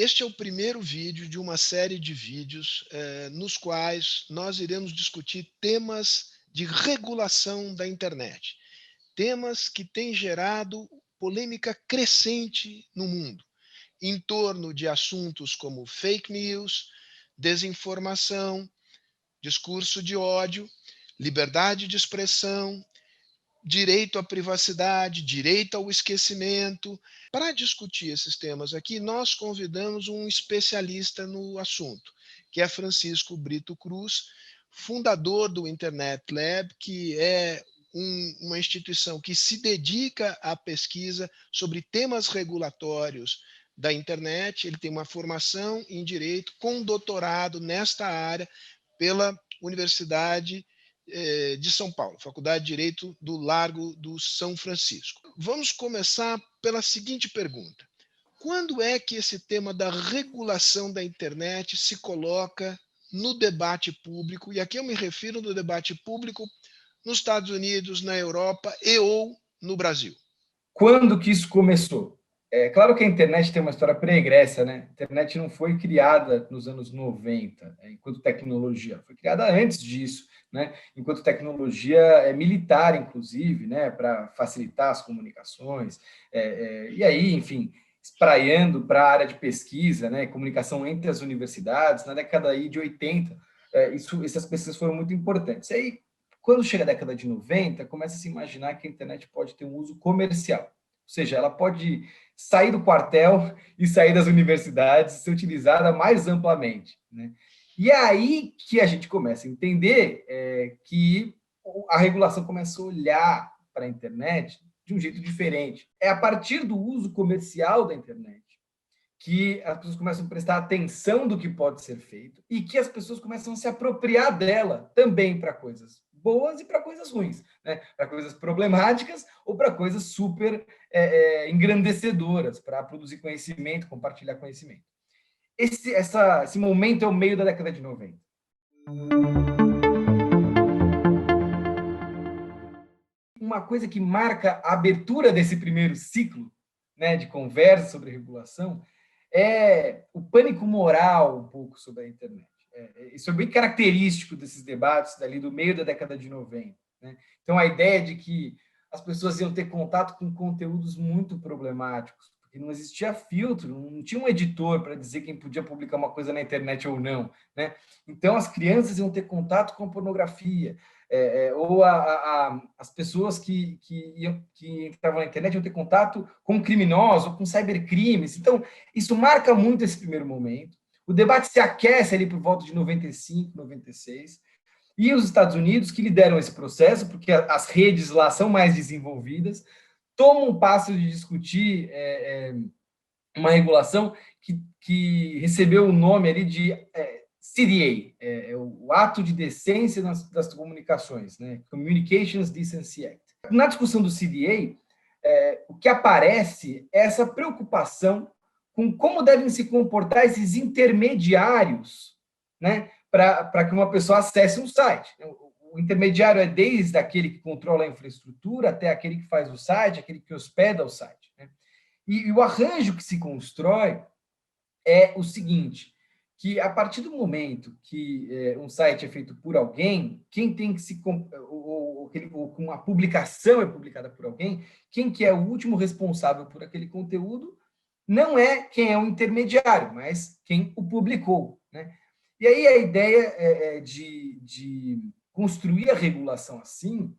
Este é o primeiro vídeo de uma série de vídeos nos quais nós iremos discutir temas de regulação da internet, temas que têm gerado polêmica crescente no mundo, em torno de assuntos como fake news, desinformação, discurso de ódio, liberdade de expressão, direito à privacidade, direito ao esquecimento. Para discutir esses temas aqui, nós convidamos um especialista no assunto, que é Francisco Brito Cruz, fundador do Internet Lab, que é uma instituição que se dedica à pesquisa sobre temas regulatórios da internet. Ele tem uma formação em direito com doutorado nesta área pela Universidade de São Paulo, Faculdade de Direito do Largo do São Francisco. Vamos começar pela seguinte pergunta: quando é que esse tema da regulação da internet se coloca no debate público? E aqui eu me refiro no debate público nos Estados Unidos, na Europa e ou no Brasil. Quando que isso começou? É claro que a internet tem uma história pregressa, né? A internet não foi criada nos anos 90, enquanto tecnologia. Foi criada antes disso, né? Enquanto tecnologia militar, inclusive, né? Para facilitar as comunicações. E aí, enfim, espraiando para a área de pesquisa, né? Comunicação entre as universidades, na década aí de 80. Essas pesquisas foram muito importantes. E aí, quando chega a década de 90, começa a se imaginar que a internet pode ter um uso comercial. Ou seja, ela pode sair do quartel e sair das universidades, ser utilizada mais amplamente, né? E é aí que a gente começa a entender que a regulação começa a olhar para a internet de um jeito diferente. É a partir do uso comercial da internet que as pessoas começam a prestar atenção do que pode ser feito e que as pessoas começam a se apropriar dela também para coisas boas e para coisas ruins, né? Para coisas problemáticas ou para coisas super engrandecedoras, para produzir conhecimento, compartilhar conhecimento. Esse momento é o meio da década de 90. Uma coisa que marca a abertura desse primeiro ciclo, né, de conversa sobre regulação é o pânico moral um pouco sobre a internet. Isso é bem característico desses debates dali do meio da década de 90. Né? Então, a ideia de que as pessoas iam ter contato com conteúdos muito problemáticos, porque não existia filtro, não tinha um editor para dizer quem podia publicar uma coisa na internet ou não. Né? Então, as crianças iam ter contato com a pornografia, ou as pessoas que entravam na internet iam ter contato com criminosos ou com cybercrimes. Então, isso marca muito esse primeiro momento. O debate se aquece ali por volta de 95, 96, e os Estados Unidos, que lideram esse processo, porque as redes lá são mais desenvolvidas, tomam um passo de discutir uma regulação que recebeu o nome ali de CDA, o Ato de Decência das Comunicações, né? Communications Decency Act. Na discussão do CDA, o que aparece é essa preocupação com como devem se comportar esses intermediários, né, para que uma pessoa acesse um site. O intermediário é desde aquele que controla a infraestrutura até aquele que faz o site, aquele que hospeda o site. Né? E o arranjo que se constrói é o seguinte, que a partir do momento que um site é feito por alguém, quem tem que ou a publicação é publicada por alguém, quem que é o último responsável por aquele conteúdo não é quem é o intermediário, mas quem o publicou. Né? E aí a ideia de construir a regulação assim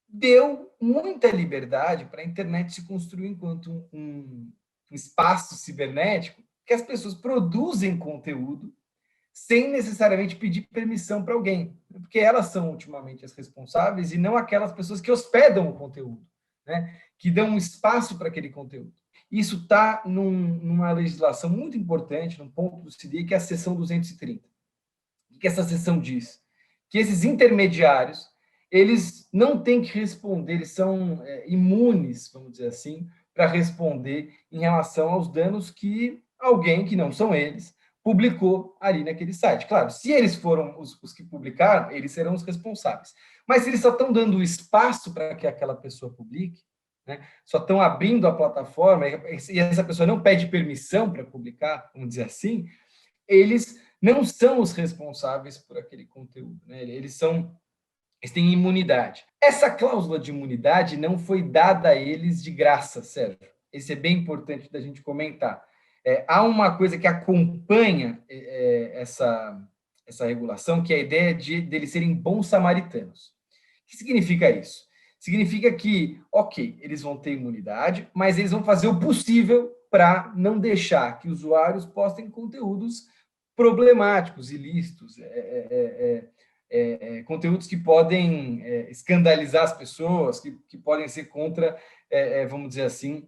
deu muita liberdade para a internet se construir enquanto um espaço cibernético que as pessoas produzem conteúdo sem necessariamente pedir permissão para alguém, porque elas são ultimamente as responsáveis e não aquelas pessoas que hospedam o conteúdo, né? Que dão um espaço para aquele conteúdo. Isso está numa legislação muito importante, num ponto do CDI, que é a seção 230. O que essa seção diz? Que esses intermediários, eles não têm que responder, eles são imunes, vamos dizer assim, para responder em relação aos danos que alguém, que não são eles, publicou ali naquele site. Claro, se eles foram os que publicaram, eles serão os responsáveis. Mas se eles só estão dando espaço para que aquela pessoa publique, né, só estão abrindo a plataforma e essa pessoa não pede permissão para publicar, vamos dizer assim, eles não são os responsáveis por aquele conteúdo, né? Eles têm imunidade. Essa cláusula de imunidade não foi dada a eles de graça, Sérgio. Esse é bem importante da gente comentar. Há uma coisa que acompanha essa regulação, que é a ideia deles serem bons samaritanos. O que significa isso? Significa que, ok, eles vão ter imunidade, mas eles vão fazer o possível para não deixar que usuários postem conteúdos problemáticos, ilícitos, conteúdos que podem escandalizar as pessoas, que podem ser contra, vamos dizer assim,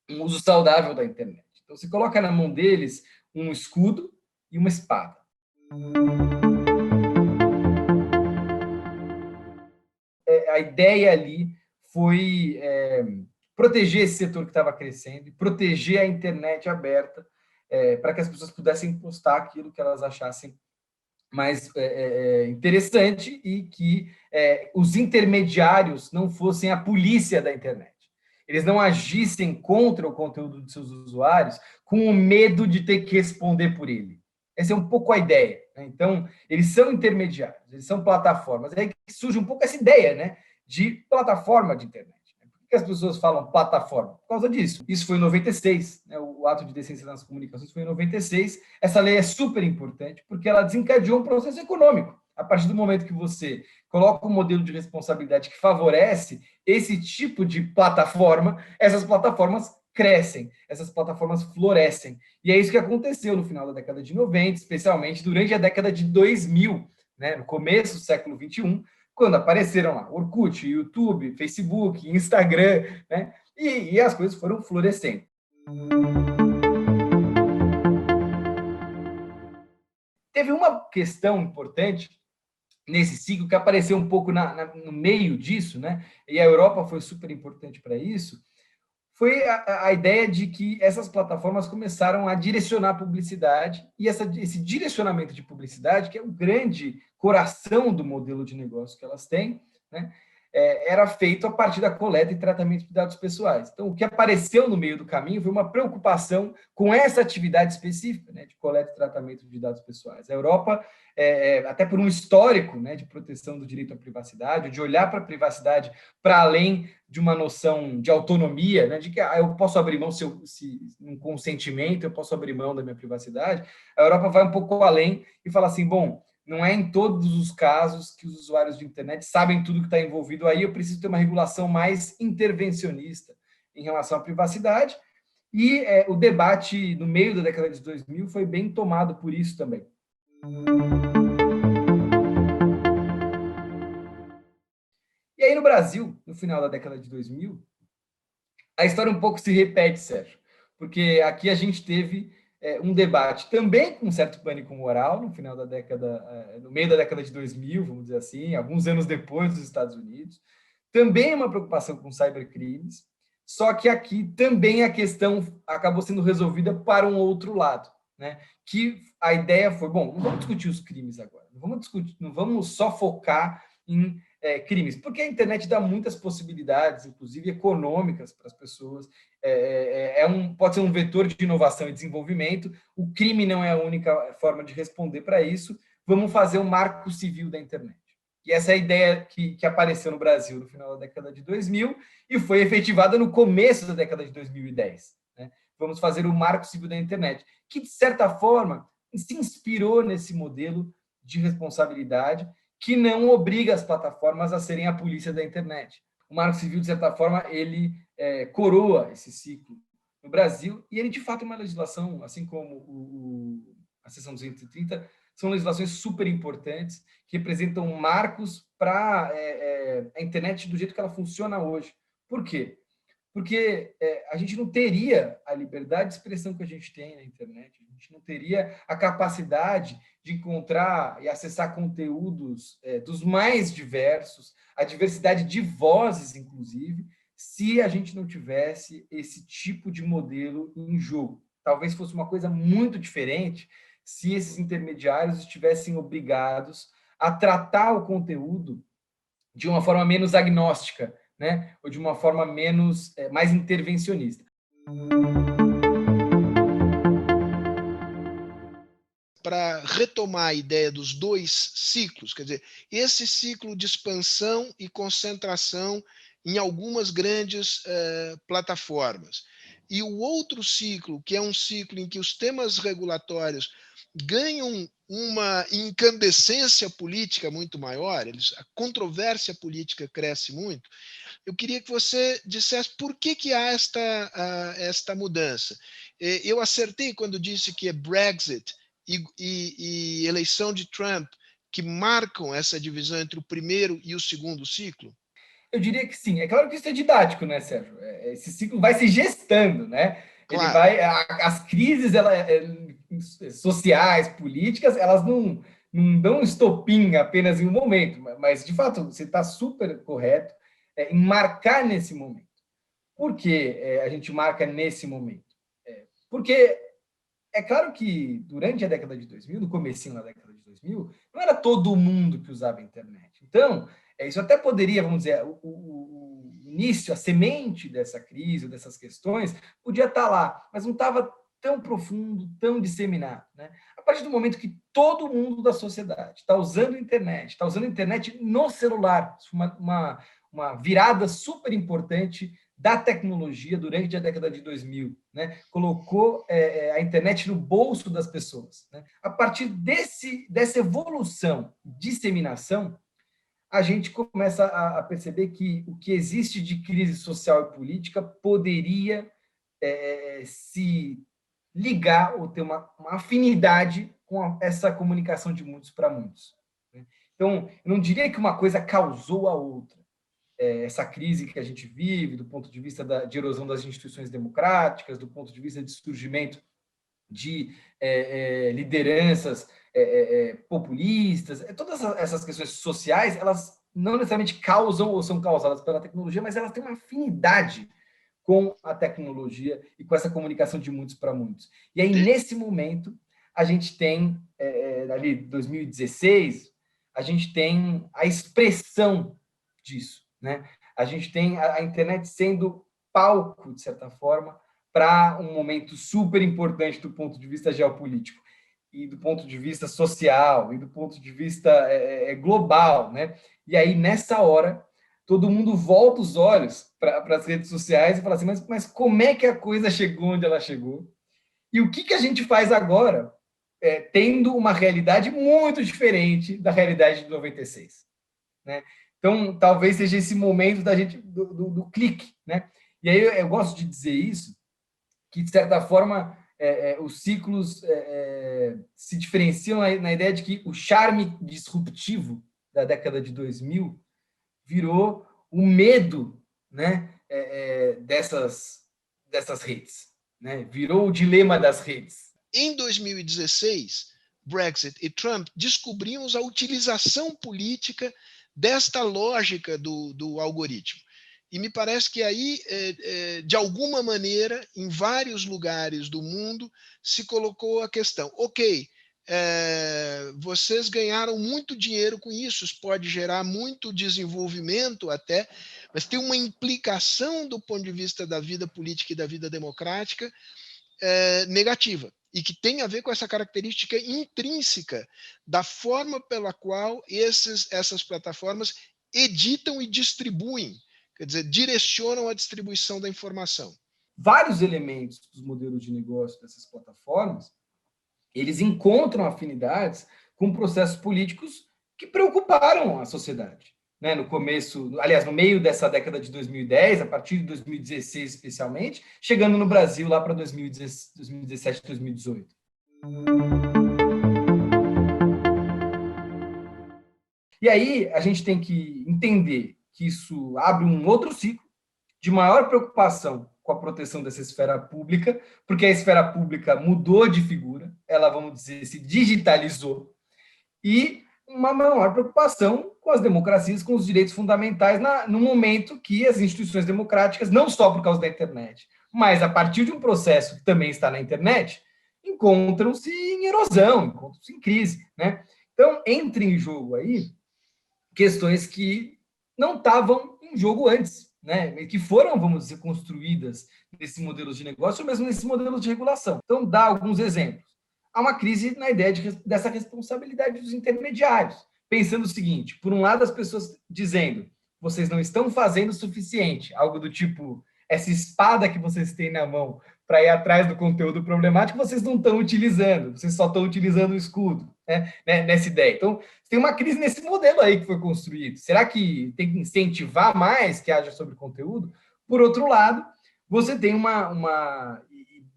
um uso saudável da internet. Então, você coloca na mão deles um escudo e uma espada. A ideia ali foi proteger esse setor que estava crescendo, proteger a internet aberta, para que as pessoas pudessem postar aquilo que elas achassem mais interessante e que os intermediários não fossem a polícia da internet. Eles não agissem contra o conteúdo de seus usuários com o medo de ter que responder por ele. Essa é um pouco a ideia, né? Então, eles são intermediários, eles são plataformas. É aí que surge um pouco essa ideia, né, de plataforma de internet. Por que as pessoas falam plataforma? Por causa disso. Isso foi em 96, né? O ato de decência nas comunicações foi em 96. Essa lei é super importante porque ela desencadeou um processo econômico. A partir do momento que você coloca um modelo de responsabilidade que favorece esse tipo de plataforma, essas plataformas crescem, essas plataformas florescem. E é isso que aconteceu no final da década de 90, especialmente durante a década de 2000, né? No começo do século 21, quando apareceram lá Orkut, YouTube, Facebook, Instagram, né? E as coisas foram florescendo. Teve uma questão importante nesse ciclo que apareceu um pouco no meio disso, né? E a Europa foi super importante para isso, foi a ideia de que essas plataformas começaram a direcionar a publicidade, e esse direcionamento de publicidade, que é o grande coração do modelo de negócio que elas têm, né, era feito a partir da coleta e tratamento de dados pessoais. Então, o que apareceu no meio do caminho foi uma preocupação com essa atividade específica, né, de coleta e tratamento de dados pessoais. A Europa, até por um histórico, né, de proteção do direito à privacidade, de olhar para a privacidade para além de uma noção de autonomia, né, de que eu posso abrir mão, se um consentimento, eu posso abrir mão da minha privacidade. A Europa vai um pouco além e fala assim, bom, não é em todos os casos que os usuários de internet sabem tudo que está envolvido aí, eu preciso ter uma regulação mais intervencionista em relação à privacidade, e o debate no meio da década de 2000 foi bem tomado por isso também. E aí no Brasil, no final da década de 2000, a história um pouco se repete, Sérgio, porque aqui a gente teve um debate também com um certo pânico moral no final da década, no meio da década de 2000, vamos dizer assim, alguns anos depois dos Estados Unidos, também uma preocupação com cybercrimes, só que aqui também a questão acabou sendo resolvida para um outro lado, né? Que a ideia foi, bom, não vamos discutir os crimes agora, não vamos só focar em crimes, porque a internet dá muitas possibilidades, inclusive econômicas, para as pessoas. Pode ser um vetor de inovação e desenvolvimento. O crime não é a única forma de responder para isso. Vamos fazer um marco civil da internet. E essa é a ideia que apareceu no Brasil no final da década de 2000 e foi efetivada no começo da década de 2010. Né? Vamos fazer o marco civil da internet, que, de certa forma, se inspirou nesse modelo de responsabilidade que não obriga as plataformas a serem a polícia da internet. O Marco Civil, de certa forma, ele coroa esse ciclo no Brasil, e ele, de fato, é uma legislação, assim como a Seção 230, são legislações super importantes, que representam marcos para a internet do jeito que ela funciona hoje. Por quê? Porque a gente não teria a liberdade de expressão que a gente tem na internet, a gente não teria a capacidade de encontrar e acessar conteúdos dos mais diversos, a diversidade de vozes, inclusive, se a gente não tivesse esse tipo de modelo em jogo. Talvez fosse uma coisa muito diferente se esses intermediários estivessem obrigados a tratar o conteúdo de uma forma menos agnóstica, né? Ou de uma forma mais intervencionista. Para retomar a ideia dos dois ciclos, quer dizer, esse ciclo de expansão e concentração em algumas grandes plataformas. E o outro ciclo, que é um ciclo em que os temas regulatórios ganham uma incandescência política muito maior, a controvérsia política cresce muito. Eu queria que você dissesse por que há esta mudança. Eu acertei quando disse que é Brexit e eleição de Trump que marcam essa divisão entre o primeiro e o segundo ciclo? Eu diria que sim. É claro que isso é didático, né, Sérgio? Esse ciclo vai se gestando, né? Claro. As crises sociais, políticas, elas não dão um estopim apenas em um momento, mas de fato você está super correto em marcar nesse momento. Por que a gente marca nesse momento? Porque é claro que durante a década de 2000, no comecinho da década de 2000, não era todo mundo que usava a internet. Então, isso até poderia, vamos dizer, o início, a semente dessa crise, dessas questões, podia estar lá, mas não estava tão profundo, tão disseminado. Né? A partir do momento que todo mundo da sociedade está usando a internet no celular, uma virada super importante da tecnologia durante a década de 2000, né? Colocou a internet no bolso das pessoas. Né? A partir dessa evolução, disseminação, a gente começa a perceber que o que existe de crise social e política poderia se ligar ou ter uma afinidade com essa comunicação de muitos para muitos. Né? Então, eu não diria que uma coisa causou a outra. Essa crise que a gente vive, do ponto de vista de erosão das instituições democráticas, do ponto de vista de surgimento de lideranças populistas, todas essas questões sociais, elas não necessariamente causam ou são causadas pela tecnologia, mas elas têm uma afinidade com a tecnologia e com essa comunicação de muitos para muitos. E aí, nesse momento, a gente tem, ali 2016, a gente tem a expressão disso. Né? A gente tem a internet sendo palco, de certa forma, para um momento super importante do ponto de vista geopolítico e do ponto de vista social e do ponto de vista global. Né? E aí, nessa hora, todo mundo volta os olhos para as redes sociais e fala assim, mas como é que a coisa chegou onde ela chegou? E o que a gente faz agora, tendo uma realidade muito diferente da realidade de 96? Né? Então, talvez seja esse momento da gente do clique, né? E aí eu gosto de dizer isso, que de certa forma os ciclos se diferenciam na ideia de que o charme disruptivo da década de 2000 virou o medo, né? Dessas redes, né? Virou o dilema das redes. Em 2016, Brexit e Trump descobrimos a utilização política desta lógica do algoritmo. E me parece que aí, de alguma maneira, em vários lugares do mundo, se colocou a questão: ok, vocês ganharam muito dinheiro com isso, isso pode gerar muito desenvolvimento até, mas tem uma implicação do ponto de vista da vida política e da vida democrática negativa, e que tem a ver com essa característica intrínseca da forma pela qual essas plataformas editam e distribuem, quer dizer, direcionam a distribuição da informação. Vários elementos dos modelos de negócio dessas plataformas, eles encontram afinidades com processos políticos que preocuparam a sociedade. Né, no começo, aliás, no meio dessa década de 2010, a partir de 2016 especialmente, chegando no Brasil lá para 2017, 2018. E aí a gente tem que entender que isso abre um outro ciclo de maior preocupação com a proteção dessa esfera pública, porque a esfera pública mudou de figura, ela, vamos dizer, se digitalizou, e uma maior preocupação com as democracias, com os direitos fundamentais, no momento que as instituições democráticas, não só por causa da internet, mas a partir de um processo que também está na internet, encontram-se em erosão, encontram-se em crise. Né? Então, entra em jogo aí questões que não estavam em jogo antes. né, que foram, vamos dizer, construídas nesses modelos de negócio ou mesmo nesses modelos de regulação. Então, dá alguns exemplos. Há uma crise na ideia dessa responsabilidade dos intermediários, pensando o seguinte, por um lado, as pessoas dizendo, vocês não estão fazendo o suficiente, algo do tipo, essa espada que vocês têm na mão para ir atrás do conteúdo problemático, vocês não estão utilizando, vocês só estão utilizando o escudo, né, nessa ideia. Então, tem uma crise nesse modelo aí que foi construído. Será que tem que incentivar mais que haja sobre conteúdo? Por outro lado, você tem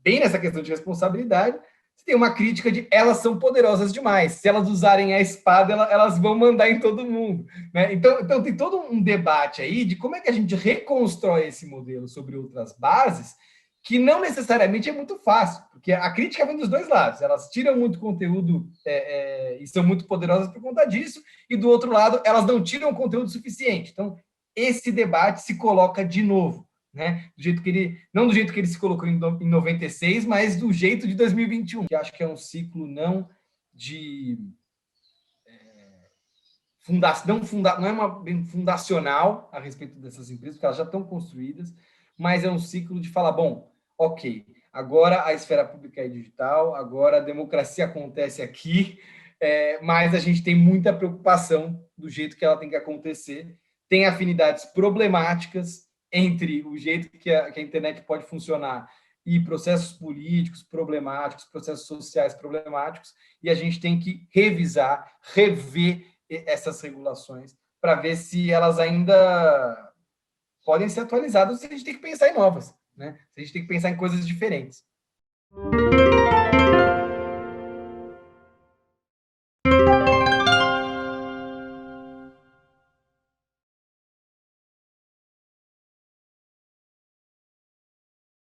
bem nessa questão de responsabilidade, você tem uma crítica de elas são poderosas demais. Se elas usarem a espada, elas vão mandar em todo mundo, né? Então tem todo um debate aí de como é que a gente reconstrói esse modelo sobre outras bases, que não necessariamente é muito fácil, porque a crítica vem dos dois lados. Elas tiram muito conteúdo e são muito poderosas por conta disso, e do outro lado, elas não tiram conteúdo suficiente. Então, esse debate se coloca de novo, né? Não do jeito que ele se colocou em 96, mas do jeito de 2021, que acho que é um ciclo não de não é uma fundacional a respeito dessas empresas, porque elas já estão construídas, mas é um ciclo de falar, bom, ok, agora a esfera pública é digital, agora a democracia acontece aqui, mas a gente tem muita preocupação do jeito que ela tem que acontecer, tem afinidades problemáticas entre o jeito que a internet pode funcionar e processos políticos problemáticos, processos sociais problemáticos, e a gente tem que revisar, rever essas regulações para ver se elas ainda podem ser atualizadas, ou se a gente tem que pensar em novas, né? Se a gente tem que pensar em coisas diferentes.